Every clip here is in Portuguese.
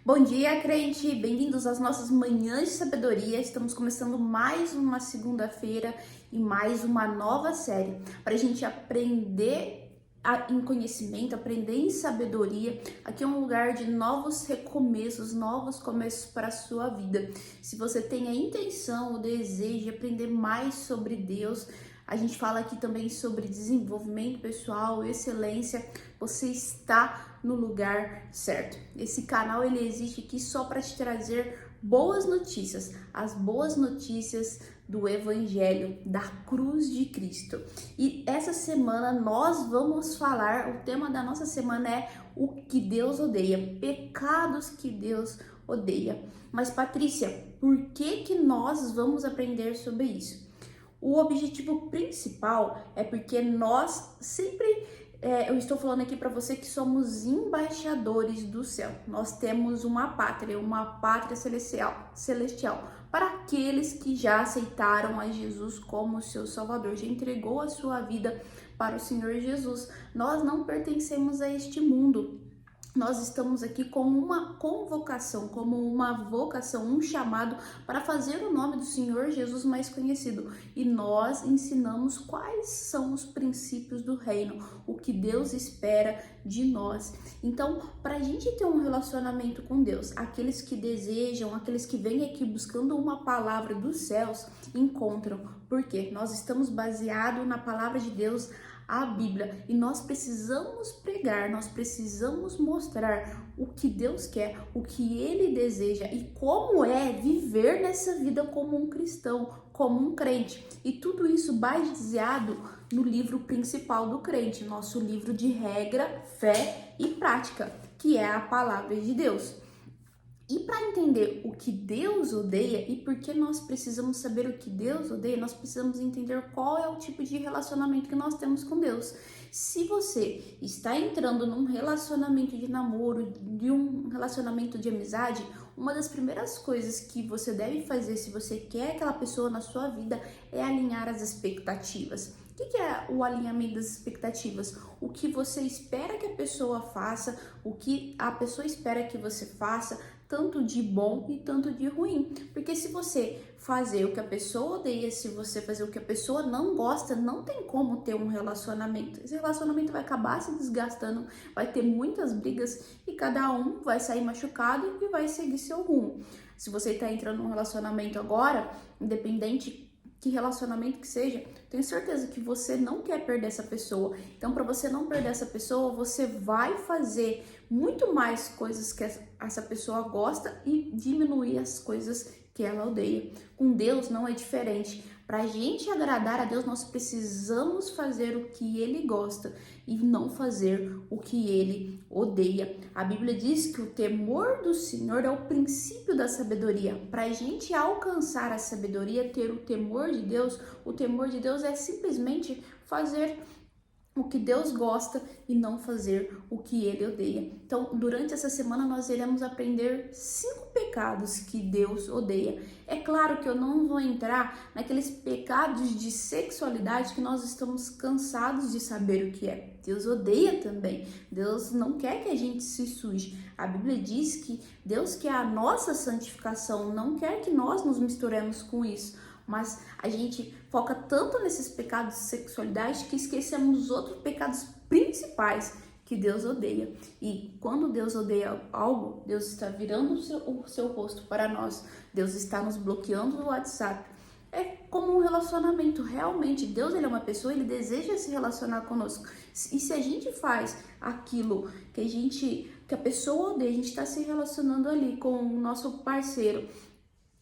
Bom dia, crente! Bem-vindos às nossas manhãs de sabedoria. Estamos começando mais uma segunda-feira e mais uma nova série para a gente aprender em conhecimento, aprender em sabedoria. Aqui é um lugar de novos recomeços, novos começos para a sua vida. Se você tem a intenção, o desejo de aprender mais sobre Deus, a gente fala aqui também sobre desenvolvimento pessoal, excelência. Você está no lugar certo. Esse canal ele existe aqui só para te trazer boas notícias, as boas notícias do Evangelho, da cruz de Cristo. E essa semana nós vamos falar, o tema da nossa semana é o que Deus odeia, pecados que Deus odeia. Mas Patrícia, por que nós vamos aprender sobre isso? O objetivo principal é porque nós sempre, eu estou falando aqui para você que somos embaixadores do céu. Nós temos uma pátria celestial para aqueles que já aceitaram a Jesus como seu Salvador, já entregou a sua vida para o Senhor Jesus. Nós não pertencemos a este mundo. Nós estamos aqui com uma convocação, como uma vocação, um chamado para fazer o nome do Senhor Jesus mais conhecido. E nós ensinamos quais são os princípios do reino, o que Deus espera de nós. Então, para a gente ter um relacionamento com Deus, aqueles que desejam, aqueles que vêm aqui buscando uma palavra dos céus, encontram. Por quê? Nós estamos baseados na palavra de Deus, a Bíblia, e nós precisamos pregar, nós precisamos mostrar o que Deus quer, o que Ele deseja e como é viver nessa vida como um cristão, como um crente. E tudo isso baseado no livro principal do crente, nosso livro de regra, fé e prática, que é a palavra de Deus. E para entender o que Deus odeia e por que nós precisamos saber o que Deus odeia, nós precisamos entender qual é o tipo de relacionamento que nós temos com Deus. Se você está entrando num relacionamento de namoro, de um relacionamento de amizade, uma das primeiras coisas que você deve fazer se você quer aquela pessoa na sua vida é alinhar as expectativas. O que é o alinhamento das expectativas? O que você espera que a pessoa faça, o que a pessoa espera que você faça, tanto de bom e tanto de ruim. Porque se você fazer o que a pessoa odeia, se você fazer o que a pessoa não gosta, não tem como ter um relacionamento. Esse relacionamento vai acabar se desgastando, vai ter muitas brigas e cada um vai sair machucado e vai seguir seu rumo. Se você está entrando num relacionamento agora, independente que relacionamento que seja, tenho certeza que você não quer perder essa pessoa. Então, para você não perder essa pessoa, você vai fazer muito mais coisas que essa pessoa gosta e diminuir as coisas que ela odeia. Com Deus não é diferente. Para a gente agradar a Deus, nós precisamos fazer o que Ele gosta e não fazer o que Ele odeia. A Bíblia diz que o temor do Senhor é o princípio da sabedoria. Para a gente alcançar a sabedoria, ter o temor de Deus é simplesmente fazer o que Deus gosta e não fazer o que Ele odeia. Então, durante essa semana nós iremos aprender 5 pecados que Deus odeia. É claro que eu não vou entrar naqueles pecados de sexualidade que nós estamos cansados de saber o que é. Deus odeia também. Deus não quer que a gente se suje. A Bíblia diz que Deus quer a nossa santificação, não quer que nós nos misturemos com isso. Mas a gente foca tanto nesses pecados de sexualidade que esquecemos os outros pecados principais que Deus odeia. E quando Deus odeia algo, Deus está virando o seu rosto para nós. Deus está nos bloqueando no WhatsApp. É como um relacionamento. Realmente, Deus ele é uma pessoa, Ele deseja se relacionar conosco. E se a gente faz aquilo que a pessoa odeia, a gente está se relacionando ali com o nosso parceiro,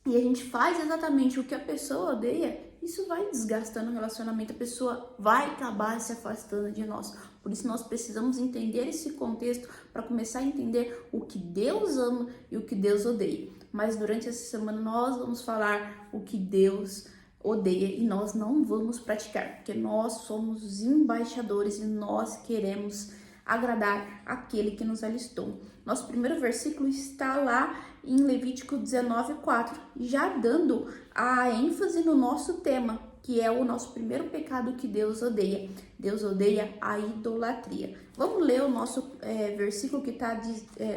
e a gente faz exatamente o que a pessoa odeia, isso vai desgastando o relacionamento, a pessoa vai acabar se afastando de nós. Por isso nós precisamos entender esse contexto para começar a entender o que Deus ama e o que Deus odeia. Mas durante essa semana nós vamos falar o que Deus odeia e nós não vamos praticar, porque nós somos os embaixadores e nós queremos agradar aquele que nos alistou. Nosso primeiro versículo está lá em Levítico 19:4, já dando a ênfase no nosso tema, que é o nosso primeiro pecado que Deus odeia. Deus odeia a idolatria. Vamos ler o nosso versículo que está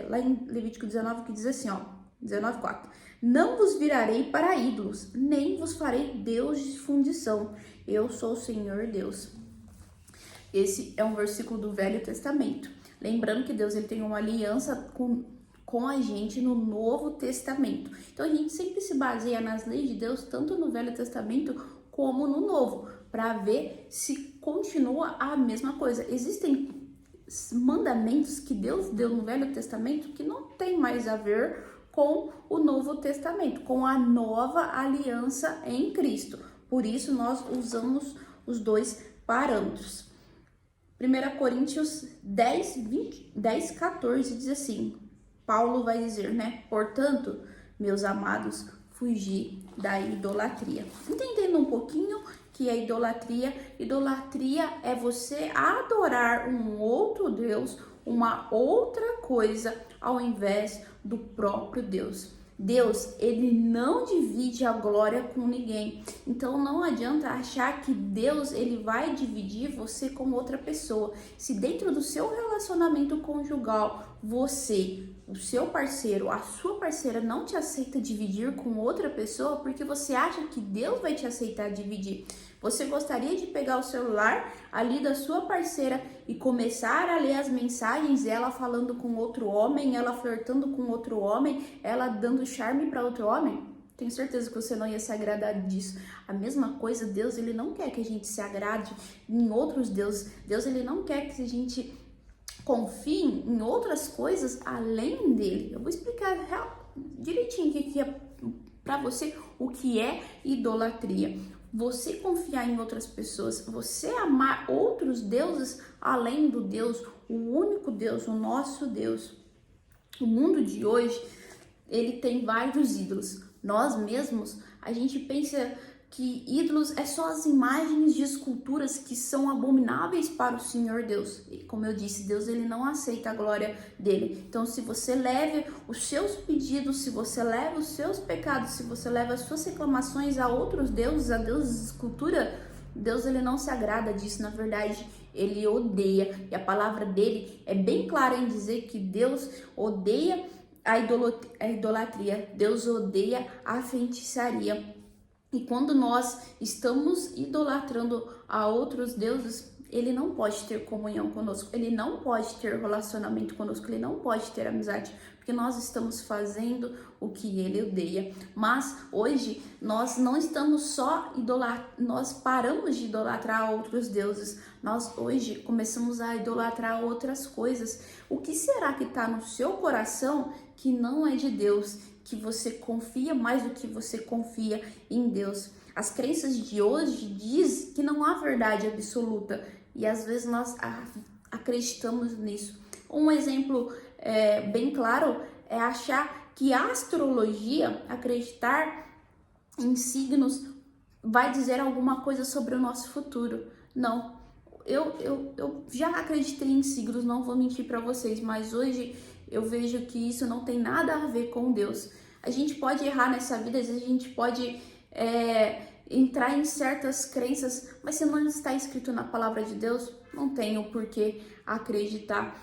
lá em Levítico 19, que diz assim, ó, 19:4. Não vos virarei para ídolos, nem vos farei Deus de fundição. Eu sou o Senhor Deus. Esse é um versículo do Velho Testamento. Lembrando que Deus ele tem uma aliança com a gente no Novo Testamento. Então a gente sempre se baseia nas leis de Deus, tanto no Velho Testamento como no Novo, para ver se continua a mesma coisa. Existem mandamentos que Deus deu no Velho Testamento que não tem mais a ver com o Novo Testamento, com a nova aliança em Cristo. Por isso nós usamos os dois parâmetros. 1 Coríntios 10:14 diz assim, Paulo vai dizer, né? Portanto, meus amados, fugir da idolatria. Entendendo um pouquinho que é idolatria? Idolatria é você adorar um outro Deus, uma outra coisa, ao invés do próprio Deus. Deus, ele não divide a glória com ninguém. Então não adianta achar que Deus, ele vai dividir você com outra pessoa. Se dentro do seu relacionamento conjugal, você, o seu parceiro, a sua parceira não te aceita dividir com outra pessoa, porque você acha que Deus vai te aceitar dividir. Você gostaria de pegar o celular ali da sua parceira e começar a ler as mensagens, ela falando com outro homem, ela flertando com outro homem, ela dando charme para outro homem? Tenho certeza que você não ia se agradar disso. A mesma coisa, Deus, ele não quer que a gente se agrade em outros deuses. Deus, ele não quer que a gente confie em outras coisas além dele. Eu vou explicar direitinho aqui para você o que é idolatria. Você confiar em outras pessoas, você amar outros deuses além do Deus, o único Deus, o nosso Deus. O mundo de hoje, ele tem vários ídolos. Nós mesmos, a gente pensa que ídolos é só as imagens de esculturas que são abomináveis para o Senhor Deus. E como eu disse, Deus ele não aceita a glória dele. Então, se você leva os seus pedidos, se você leva os seus pecados, se você leva as suas reclamações a outros deuses, a deuses de escultura, Deus ele não se agrada disso. Na verdade, ele odeia. E a palavra dele é bem clara em dizer que Deus odeia a idolatria. Deus odeia a feitiçaria. E quando nós estamos idolatrando a outros deuses, ele não pode ter comunhão conosco, ele não pode ter relacionamento conosco, ele não pode ter amizade, porque nós estamos fazendo o que ele odeia. Mas hoje nós não estamos só nós paramos de idolatrar outros deuses, nós hoje começamos a idolatrar outras coisas. O que será que está no seu coração que não é de Deus? Que você confia mais do que você confia em Deus. As crenças de hoje diz que não há verdade absoluta e às vezes nós acreditamos nisso. Um exemplo bem claro é achar que a astrologia, acreditar em signos, vai dizer alguma coisa sobre o nosso futuro. Não. Eu já acreditei em signos, não vou mentir para vocês, mas hoje eu vejo que isso não tem nada a ver com Deus. A gente pode errar nessa vida, às vezes a gente pode entrar em certas crenças, mas se não está escrito na palavra de Deus, não tenho por que acreditar.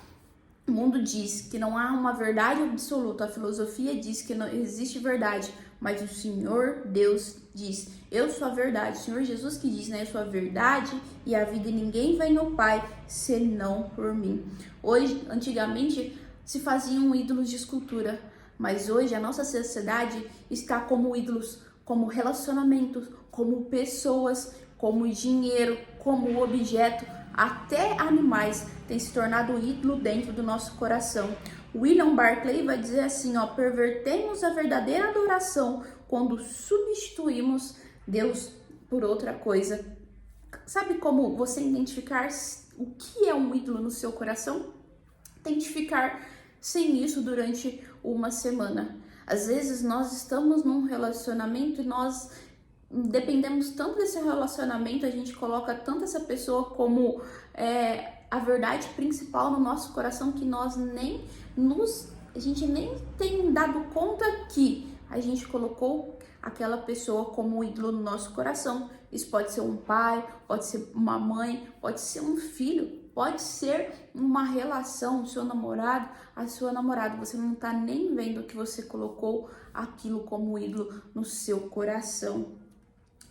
O mundo diz que não há uma verdade absoluta, a filosofia diz que não existe verdade, mas o Senhor Deus diz, eu sou a verdade. O Senhor Jesus que diz, né, eu sou a verdade e a vida, e ninguém vem ao Pai senão por mim. Hoje, antigamente, se faziam ídolos de escultura, mas hoje a nossa sociedade está como ídolos, como relacionamentos, como pessoas, como dinheiro, como objeto, até animais têm se tornado ídolo dentro do nosso coração. William Barclay vai dizer assim, ó, pervertemos a verdadeira adoração quando substituímos Deus por outra coisa. Sabe como você identificar o que é um ídolo no seu coração? Tente ficar sem isso durante uma semana. Às vezes nós estamos num relacionamento e nós dependemos tanto desse relacionamento, a gente coloca tanto essa pessoa como a verdade principal no nosso coração que nós a gente nem tem dado conta que a gente colocou aquela pessoa como um ídolo no nosso coração. Isso pode ser um pai, pode ser uma mãe, pode ser um filho, pode ser uma relação, o seu namorado, a sua namorada. Você não tá nem vendo que você colocou aquilo como ídolo no seu coração.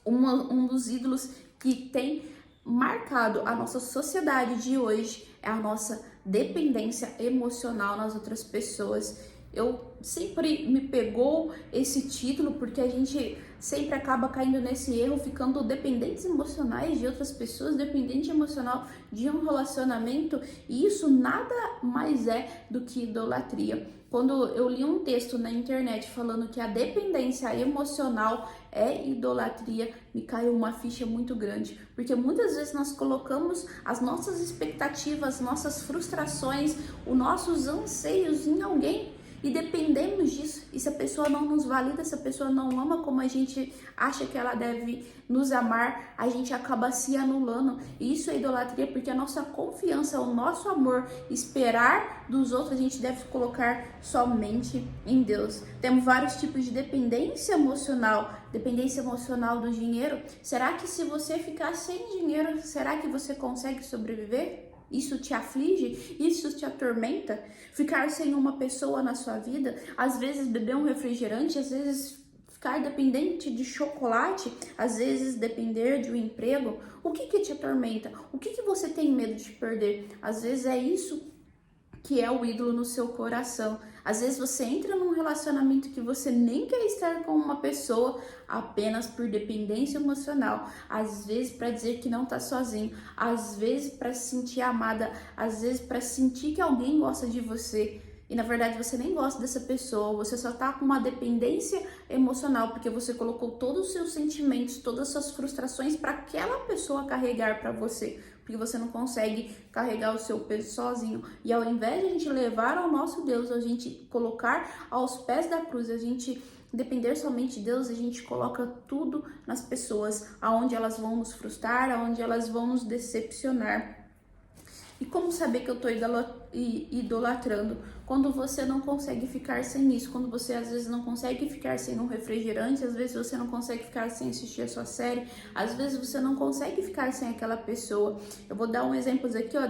Um dos ídolos que tem marcado a nossa sociedade de hoje é a nossa dependência emocional nas outras pessoas. Eu sempre me pegou esse título porque a gente sempre acaba caindo nesse erro, ficando dependentes emocionais de outras pessoas, dependente emocional de um relacionamento, e isso nada mais é do que idolatria. Quando eu li um texto na internet falando que a dependência emocional é idolatria, me caiu uma ficha muito grande, porque muitas vezes nós colocamos as nossas expectativas, nossas frustrações, os nossos anseios em alguém e dependemos disso. E se a pessoa não nos valida, se a pessoa não ama como a gente acha que ela deve nos amar, a gente acaba se anulando. E isso é idolatria, porque a nossa confiança, o nosso amor, esperar dos outros, a gente deve colocar somente em Deus. Temos vários tipos de dependência emocional. Dependência emocional do dinheiro. Será que se você ficar sem dinheiro, será que você consegue sobreviver? Isso te aflige? Isso te atormenta? Ficar sem uma pessoa na sua vida? Às vezes beber um refrigerante, às vezes ficar dependente de chocolate, às vezes depender de um emprego. O que te atormenta? O que você tem medo de perder? Às vezes é isso que é o ídolo no seu coração. Às vezes você entra num relacionamento que você nem quer estar com uma pessoa apenas por dependência emocional. Às vezes para dizer que não tá sozinho, às vezes para se sentir amada, às vezes para sentir que alguém gosta de você. E na verdade você nem gosta dessa pessoa, você só tá com uma dependência emocional porque você colocou todos os seus sentimentos, todas as suas frustrações para aquela pessoa carregar para você, porque você não consegue carregar o seu peso sozinho. E ao invés de a gente levar ao nosso Deus, a gente colocar aos pés da cruz, a gente depender somente de Deus, a gente coloca tudo nas pessoas, aonde elas vão nos frustrar, aonde elas vão nos decepcionar. E como saber que eu estou idolatrando? Quando você não consegue ficar sem isso, quando você às vezes não consegue ficar sem um refrigerante, às vezes você não consegue ficar sem assistir a sua série, às vezes você não consegue ficar sem aquela pessoa. Eu vou dar um exemplo aqui, ó,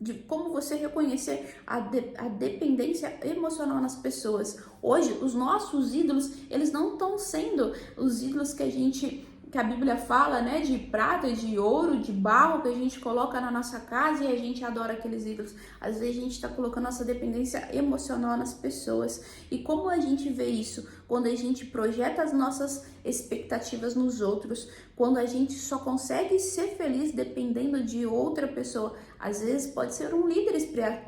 de como você reconhecer a dependência emocional nas pessoas. Hoje, os nossos ídolos, eles não estão sendo os ídolos que a Bíblia fala, né, de prata, de ouro, de barro, que a gente coloca na nossa casa e a gente adora aqueles ídolos. Às vezes a gente está colocando nossa dependência emocional nas pessoas. E como a gente vê isso? Quando a gente projeta as nossas expectativas nos outros, quando a gente só consegue ser feliz dependendo de outra pessoa. Às vezes pode ser um líder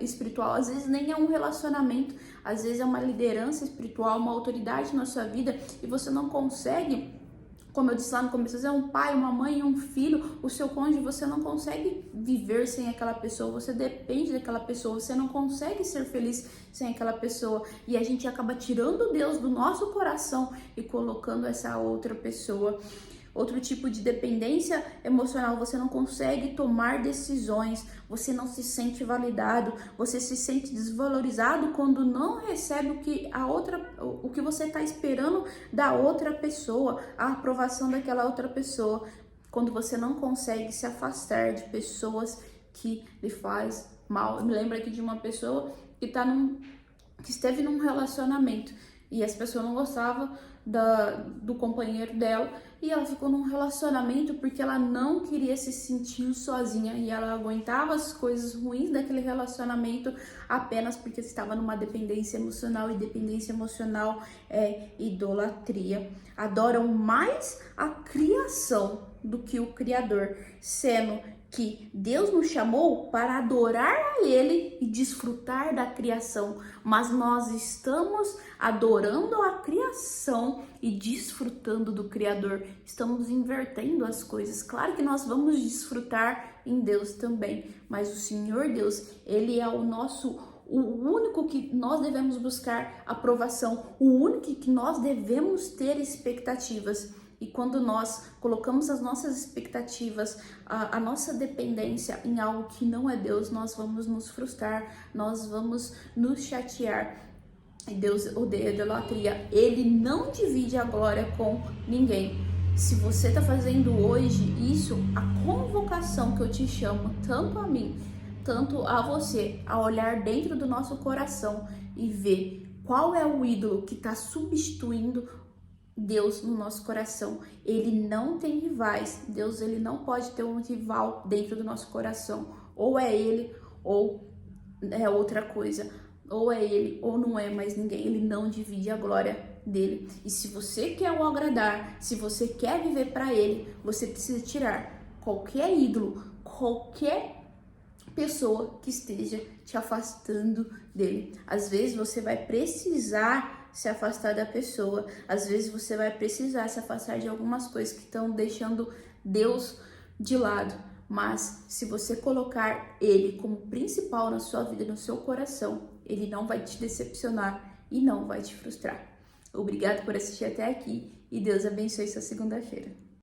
espiritual, às vezes nem é um relacionamento, às vezes é uma liderança espiritual, uma autoridade na sua vida e você não consegue. Como eu disse lá no começo, é um pai, uma mãe, um filho, o seu cônjuge, você não consegue viver sem aquela pessoa, você depende daquela pessoa, você não consegue ser feliz sem aquela pessoa. E a gente acaba tirando Deus do nosso coração e colocando essa outra pessoa. Outro tipo de dependência emocional, você não consegue tomar decisões, você não se sente validado, você se sente desvalorizado quando não recebe o que você está esperando da outra pessoa, a aprovação daquela outra pessoa, quando você não consegue se afastar de pessoas que lhe faz mal. Eu me lembro aqui de uma pessoa que esteve num relacionamento e as pessoas não gostavam do companheiro dela e ela ficou num relacionamento porque ela não queria se sentir sozinha e ela aguentava as coisas ruins daquele relacionamento apenas porque estava numa dependência emocional, e dependência emocional é idolatria. Adoram mais a criação do que o Criador, sendo que Deus nos chamou para adorar a Ele e desfrutar da criação, mas nós estamos adorando a criação e desfrutando do Criador. Estamos invertendo as coisas. Claro que nós vamos desfrutar em Deus também, mas o Senhor Deus, Ele é o único que nós devemos buscar aprovação, o único que nós devemos ter expectativas. E quando nós colocamos as nossas expectativas, a nossa dependência em algo que não é Deus, nós vamos nos frustrar, nós vamos nos chatear. E Deus odeia a idolatria. Ele não divide a glória com ninguém. Se você está fazendo hoje isso, a convocação que eu te chamo, tanto a mim, tanto a você, a olhar dentro do nosso coração e ver qual é o ídolo que está substituindo Deus no nosso coração. Ele não tem rivais. Deus, ele não pode ter um rival dentro do nosso coração. Ou é ele, ou é outra coisa. Ou é ele, ou não é mais ninguém. Ele não divide a glória dele. E se você quer o agradar, se você quer viver para ele, você precisa tirar qualquer ídolo, qualquer pessoa que esteja te afastando dele. Às vezes você vai precisar se afastar da pessoa, às vezes você vai precisar se afastar de algumas coisas que estão deixando Deus de lado. Mas se você colocar ele como principal na sua vida, no seu coração, ele não vai te decepcionar e não vai te frustrar. Obrigado por assistir até aqui e Deus abençoe sua segunda-feira.